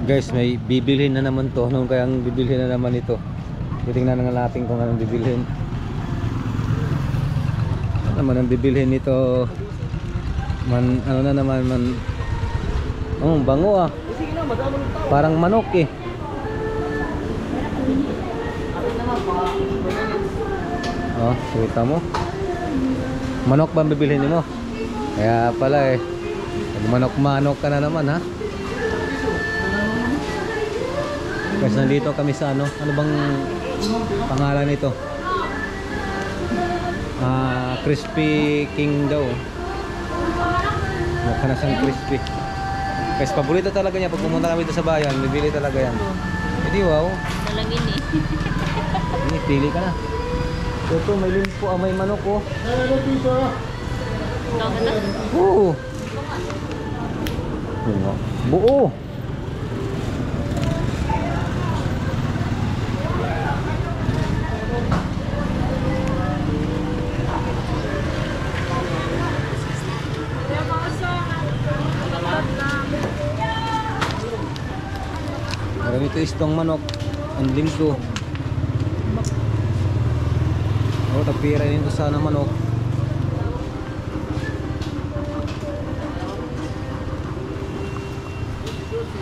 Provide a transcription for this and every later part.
Guys, may bibilhin na naman to. Anong kayang bibilhin na naman ito? Titingnan na natin kung anong bibilhin. Ano naman ang bibilhin nito? Ano na naman oh, bango ah. Parang manok eh. Oh, kita mo. Manok ba ang bibilhin mo? Kaya pala eh. Manok-manok ka na naman ha. Kasi nandito kami sa ano bang pangalan nito? Crispy King daw. Mukha na siyang crispy. Kasi paborito talaga niya pag pumunta kami dito sa bayan, bibili talaga yan. Hindi wow. Nalangin eh. Hindi, pili ka na. Ito may limpo, may manok oh. Oo. Buo. Ito istong manok ang limpo. Oh, tapira nito sana manok.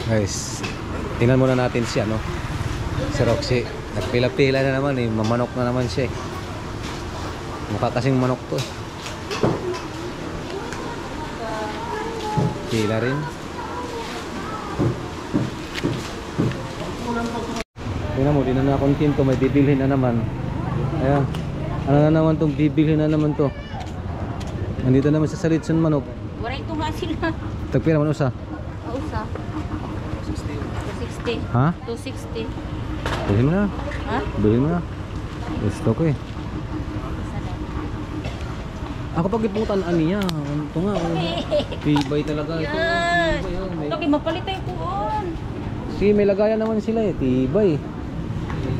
Guys, tingnan muna natin siya no. Si Roxy nagpila-pila na naman eh, mamanok na naman siya eh. Mukha kasing manok to. Pila rin. Tingnan mo, di na nakontento, may bibilhin na naman. Ayan. Ano na naman tong bibilhin na naman to. Nandito naman sa Salitson manok. Wala ito nga sila. Tagpira man usa. Usa. 260. Ha? 260. Bilhin mo na. Ha? Bilhin mo na. Gusto ko eh. Ako pag iputan niya. Ito nga. Tibay talaga ito. Tibay, oh. Ito kay mapalit tayo kuon. Si may lagayan naman sila eh. Tibay.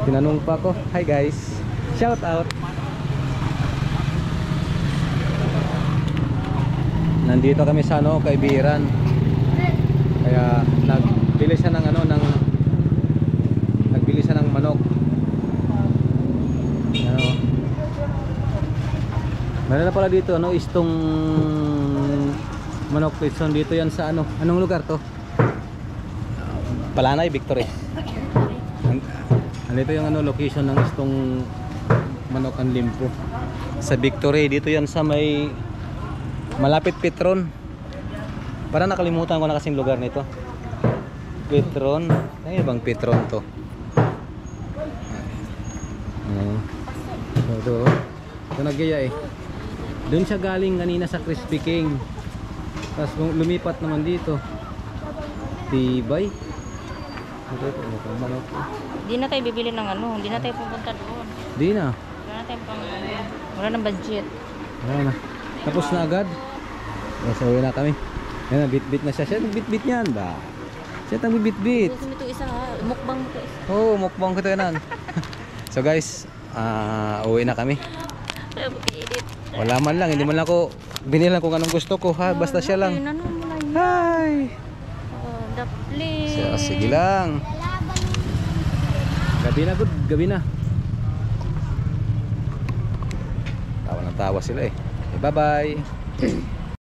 Tinanong pa ako. Hi guys. Shout out. Nandito kami sa ano, Kaibiran. Kaya nagbili siya ng ano, nagbili siya ng manok. Ano? Meron na pala dito ano, istong manok pitson dito yan sa ano. Anong lugar to? Palanay, Victory. Andito yung ano, location ng istong manok ang limpo. Sa Victory, dito yan sa may malapit Petron. Parang nakalimutan ko na kasing lugar nito. Petron. Ay, bang Petron to? Ito nagyaya eh. Doon siya galing kanina sa Crispy King. Tapos lumipat naman dito. Tibay. Hindi na tayo bibili ng ano, hindi na tayo pupunta doon. Di na. Wala na tayong wala nang budget. Wala na. Tapos na agad. So uwi na kami. Yan, bit-bit na siya. Siya bit-bit niyan ba? Siya tang bit-bit. Gusto mo ito isa ha, mukbang mo ito isa. Oo, mukbang ko ito yan. So guys, uwi na kami. Kaya mag-edit. Wala man lang, hindi man lang ako binilan kung anong gusto ko ha. Basta siya lang. Hi! So, sige lang. Gabi na good, gabi na. Tawa ng tawa sila eh. Bye bye.